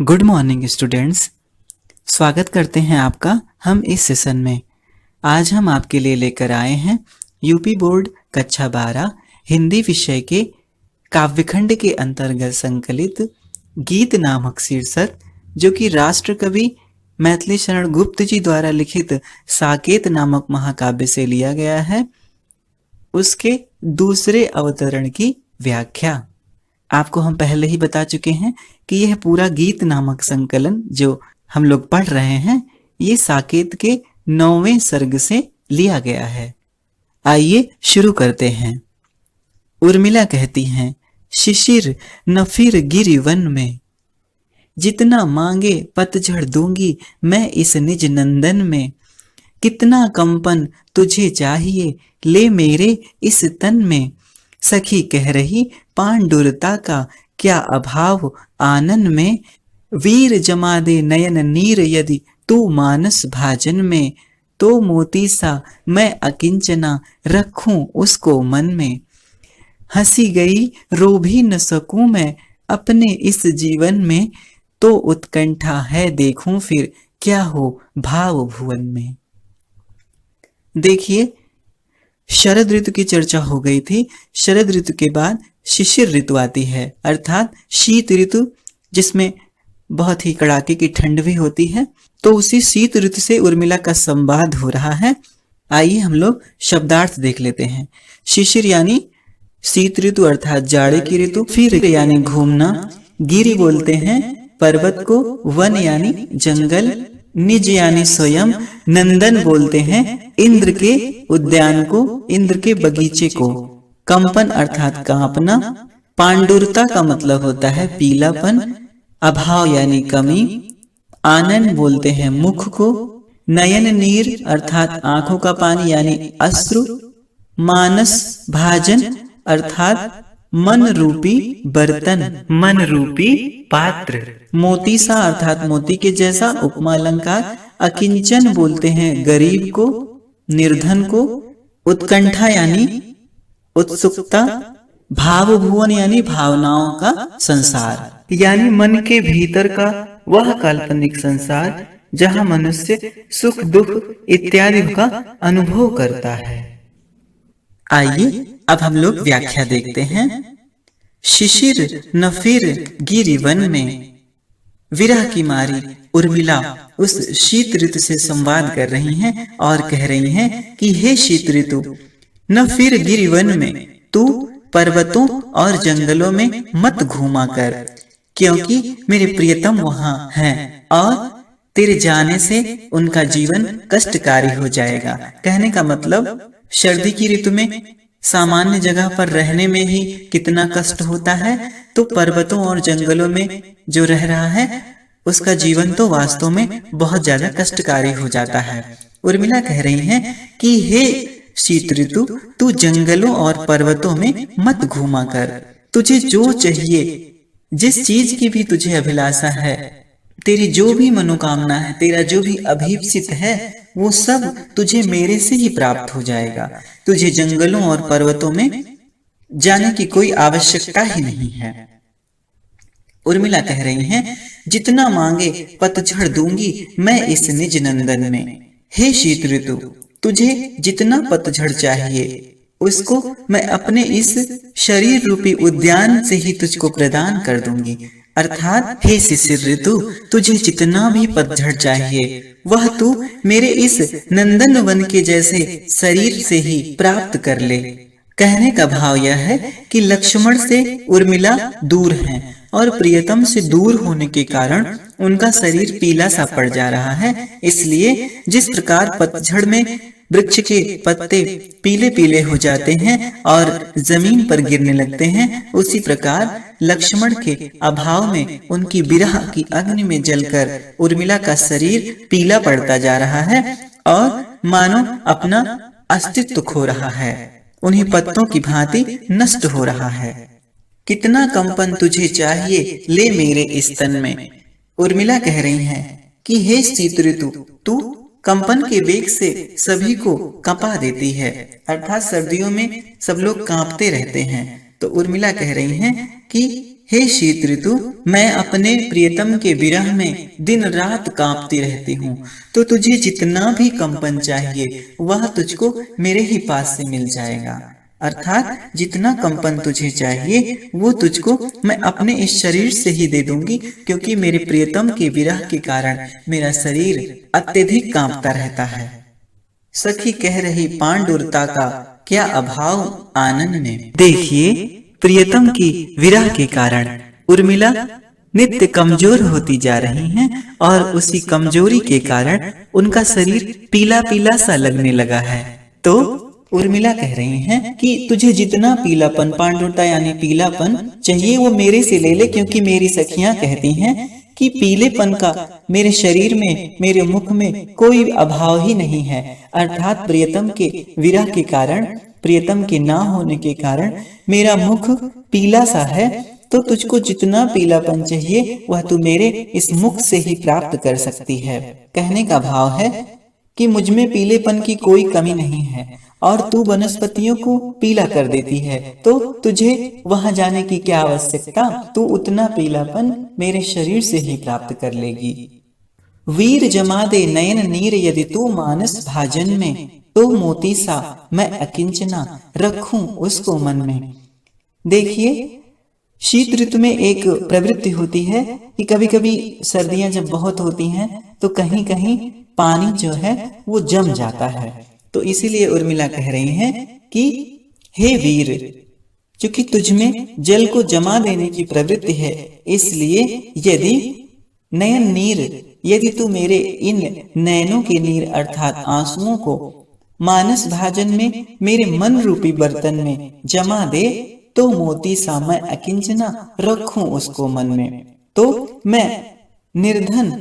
Good morning students. स्वागत करते हैं आपका हम इस सेशन में। आज हम आपके लिए लेकर आए हैं यूपी बोर्ड कक्षा 12 हिंदी विषय के काव्यखंड के अंतर्गत संकलित गीत नामक शीर्षक, जो कि राष्ट्र कवि मैथिली शरण गुप्त जी द्वारा लिखित साकेत नामक महाकाव्य से लिया गया है, उसके दूसरे अवतरण की व्याख्या। आपको हम पहले ही बता चुके हैं कि यह पूरा गीत नामक संकलन जो हम लोग पढ़ रहे हैं, ये साकेत के 9वें सर्ग से लिया गया है। आइए शुरू करते हैं। उर्मिला कहती हैं, शिशिर न फिर गिरि वन में, जितना मांगे पतझड़ दूंगी मैं इस निज नंदन में। कितना कंपन तुझे चाहिए ले मेरे इस तन में, सखी कह रही पांडुरता का क्या अभाव आनन में। वीर जमा दे नयन नीर यदि तू मानस भाजन में, तो मोती सा मैं अकिंचना रखूं उसको मन में। हंसी गई रो भी न सकूं मैं अपने इस जीवन में, तो उत्कंठा है देखूं फिर क्या हो भाव भुवन में। देखिए, शरद ऋतु की चर्चा हो गई थी। शरद ऋतु के बाद शिशिर ऋतु आती है, अर्थात शीत ऋतु, जिसमें बहुत ही कड़ाके की ठंड भी होती है। तो उसी शीत ऋतु से उर्मिला का संवाद हो रहा है। आइए हम लोग शब्दार्थ देख लेते हैं। शिशिर यानी शीत ऋतु अर्थात जाड़े की ऋतु, फिर यानी घूमना, गिरि बोलते हैं पर्वत को, वन यानी जंगल, निज यानी स्वयं, नंदन बोलते हैं इंद्र के उद्यान को, इंद्र के बगीचे को, कंपन अर्थात कांपना, पांडुरता का मतलब होता है पीलापन, अभाव यानी कमी, आनन बोलते हैं मुख को, नयन नीर अर्थात आंखों का पानी यानी अश्रु, मानस भाजन अर्थात मन रूपी बर्तन, मन रूपी पात्र, मोती सा अर्थात मोती के जैसा, उपमा अलंकार, अकिंचन बोलते हैं गरीब को, निर्धन को, उत्कंठा यानी उत्सुकता, भाव भुवन यानी भावनाओं का संसार, यानी मन के भीतर का वह काल्पनिक संसार जहां मनुष्य सुख दुख इत्यादि का अनुभव करता है। आइए अब हम लोग व्याख्या देखते हैं। शिशिर न फिर गिरि वन में, विरह की मारी उर्मिला उस शीत ऋतु से संवाद कर रही हैं और कह रही हैं कि हे शीत ऋतु, न फिर गिरि वन में, तू पर्वतों और जंगलों में मत घूमा कर, क्योंकि मेरे प्रियतम वहां हैं और तेरे जाने से उनका जीवन कष्टकारी हो जाएगा। कहने का मतलब, सर्दी की ऋतु में सामान्य जगह पर रहने में ही कितना कष्ट होता है, तो पर्वतों और जंगलों में जो रह रहा है उसका जीवन तो वास्तव में बहुत ज्यादा कष्टकारी हो जाता है। उर्मिला कह रही हैं कि हे शीत ऋतु, तू जंगलों और पर्वतों में मत घूमा कर। तुझे जो चाहिए, जिस चीज की भी तुझे अभिलाषा है, तेरी जो भी मनोकामना है, तेरा जो भी अभीप्सित है, वो सब तुझे मेरे से ही प्राप्त हो जाएगा। तुझे जंगलों और पर्वतों में जाने की कोई आवश्यकता ही नहीं है। उर्मिला कह रही हैं, जितना मांगे पतझड़ दूंगी मैं इस निज नंदन में। हे शीत ऋतु, तुझे जितना पतझड़ चाहिए उसको मैं अपने इस शरीर रूपी उद्यान से ही तुझको प्रदान कर दूंगी। अर्थात हे शिशिर ऋतु, तुझे जितना भी पतझड़ चाहिए वह तू मेरे इस नंदन वन के जैसे शरीर से ही प्राप्त कर ले। कहने का भाव यह है कि लक्ष्मण से उर्मिला दूर हैं और प्रियतम से दूर होने के कारण उनका शरीर पीला सा पड़ जा रहा है। इसलिए जिस प्रकार पतझड़ में वृक्ष के पत्ते पीले पीले हो जाते हैं और जमीन पर गिरने लगते हैं, उसी प्रकार लक्ष्मण के अभाव में उनकी विरह की अग्नि में जलकर उर्मिला का शरीर पीला पड़ता जा रहा है और मानो अपना अस्तित्व खो रहा है, उन्हीं पत्तों की भांति नष्ट हो रहा है। कितना कंपन तुझे चाहिए ले मेरे इस तन में। उर्मिला कह रही हैं कि हे शीत ऋतु, तू कंपन के वेग से सभी को कंपा देती है, अर्थात सर्दियों में सब लोग कांपते रहते हैं। तो उर्मिला कह रही हैं कि हे शीत ऋतु, मैं अपने प्रियतम के विरह में दिन रात कांपती रहती हूँ, तो तुझे जितना भी कंपन चाहिए वह तुझको मेरे ही पास से मिल जाएगा। अर्थात जितना कंपन तुझे चाहिए वो तुझको मैं अपने इस शरीर से ही दे दूंगी, क्योंकि मेरे प्रियतम के विरह के कारण मेरा शरीर अत्यधिक कांपता रहता है। सखी कह रही पांडुरता का क्या अभाव आनंद में। देखिए, प्रियतम की विरह के कारण उर्मिला नित्य कमजोर होती जा रही हैं और उसी कमजोरी के कारण उनका शरीर पीला पीला सा लगने लगा है। तो उर्मिला कह रही हैं कि तुझे जितना पीलापन, पांडुरता यानी पीलापन चाहिए वो मेरे से ले ले, क्योंकि मेरी सखियां कहती हैं कि पीलेपन का मेरे शरीर में, मेरे मुख में कोई अभाव ही नहीं है। अर्थात प्रियतम के विरह के कारण, प्रियतम के ना होने के कारण मेरा मुख पीला सा है, तो तुझको जितना पीलापन चाहिए वह तू मेरे इस मुख से ही प्राप्त कर सकती है। कहने का भाव है कि मुझमें पीलेपन की कोई कमी नहीं है और तू वनस्पतियों को पीला कर देती है, तो तुझे वहां जाने की क्या आवश्यकता, तू उतना पीलापन मेरे शरीर से ही प्राप्त कर लेगी। वीर जमा दे नयन नीर, यदि तू मानस भाजन में, तो मोती सा मैं अकिंचना रखूं उसको मन में। देखिए, शीत ऋतु में एक प्रवृत्ति होती है कि कभी कभी सर्दियां जब बहुत होती हैं तो कहीं कहीं पानी जो है वो जम जाता है। तो इसीलिए उर्मिला कह रही हैं कि हे वीर, क्योंकि तुझमें जल को जमा देने की प्रवृत्ति है, इसलिए यदि नयन नीर, यदि तू मेरे इन नयनों के नीर अर्थात आंसुओं को मानस भाजन में, मेरे मन रूपी बर्तन में जमा दे, तो मोती सा मैं अकिंचना रखूं उसको मन में, तो मैं निर्धन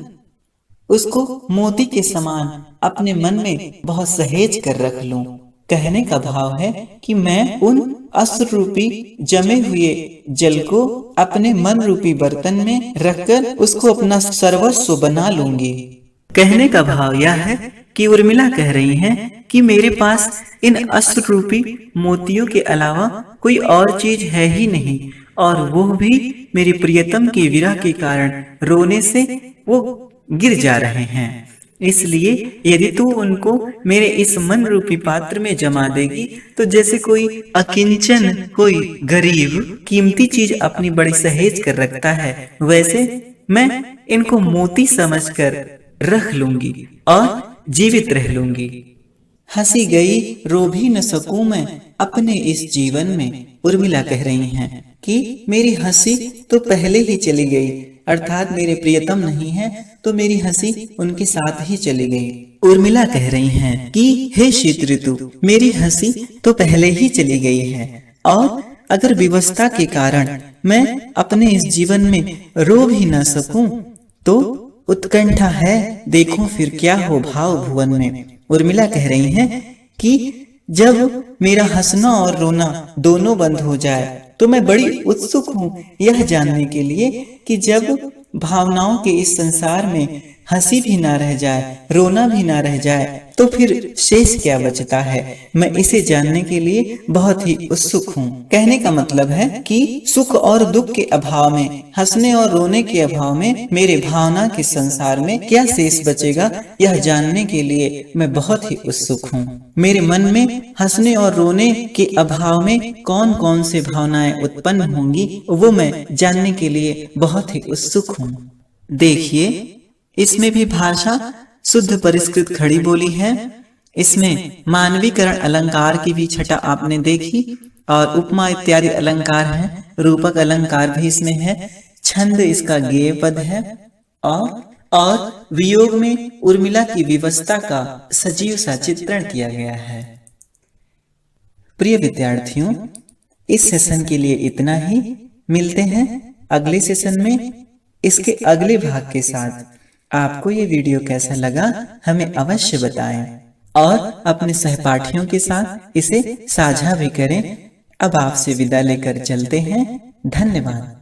उसको मोती के समान अपने मन में बहुत सहेज कर रख लूं। कहने का भाव है कि मैं उन अश्रु रूपी जमे हुए जल को अपने मन रूपी बर्तन में रखकर उसको अपना सर्वस्व बना लूंगी। कहने का भाव यह है कि उर्मिला कह रही हैं कि मेरे पास इन अश्रु रूपी मोतियों के अलावा कोई और चीज है ही नहीं, और वो भी मेरे प्रियतम के विरह के कारण रोने से वो गिर जा रहे हैं। इसलिए यदि तू उनको मेरे इस मन रूपी पात्र में जमा देगी, तो जैसे कोई अकिंचन, कोई गरीब कीमती चीज अपनी बड़ी सहेज कर रखता है, वैसे मैं इनको मोती समझकर रख लूंगी और जीवित रह लूंगी। हंसी गई रो भी न सकूं मैं अपने इस जीवन में। उर्मिला कह रही हैं कि मेरी हंसी तो पहले ही चली गई, अर्थात मेरे प्रियतम नहीं है तो मेरी हंसी उनके साथ ही चली गई। उर्मिला कह रही हैं कि हे शीत ऋतु, मेरी हंसी तो पहले ही चली गई है, और अगर विवशता के कारण मैं अपने इस जीवन में रो भी न सकूं तो उत्कंठा है, देखो फिर क्या हो भाव भुवन में। उर्मिला कह रही हैं कि जब मेरा हंसना और रोना दोनों बंद हो जाए तो मैं बड़ी उत्सुक हूँ यह जानने के लिए कि जब भावनाओं के इस संसार में हंसी भी ना रह जाए, रोना भी ना रह जाए, तो फिर शेष क्या बचता है। मैं इसे जानने के लिए बहुत ही उत्सुक हूँ। कहने का मतलब है कि सुख और दुख के अभाव में, हंसने और रोने के अभाव में मेरे भावना के संसार में क्या शेष बचेगा, यह जानने के लिए मैं बहुत ही उत्सुक हूँ। मेरे मन में हंसने और रोने के अभाव में कौन कौन से भावनाएं उत्पन्न होंगी, वो मैं जानने के लिए बहुत ही उत्सुक हूँ। देखिए, इसमें भी भाषा शुद्ध परिष्कृत खड़ी बोली है। इसमें मानवीकरण अलंकार की भी छटा आपने देखी, और उपमा इत्यादि अलंकार है, रूपक अलंकार भी इसमें है, छंद इसका गेय पद है, और वियोग में उर्मिला की विवशता का सजीव सा चित्रण किया गया है। प्रिय विद्यार्थियों, इस सेशन के लिए इतना ही। मिलते हैं अगले सेशन में इसके अगले भाग के साथ। आपको ये वीडियो कैसा लगा हमें अवश्य बताएं, और अपने सहपाठियों के साथ इसे साझा भी करें। अब आपसे विदा लेकर चलते हैं। धन्यवाद।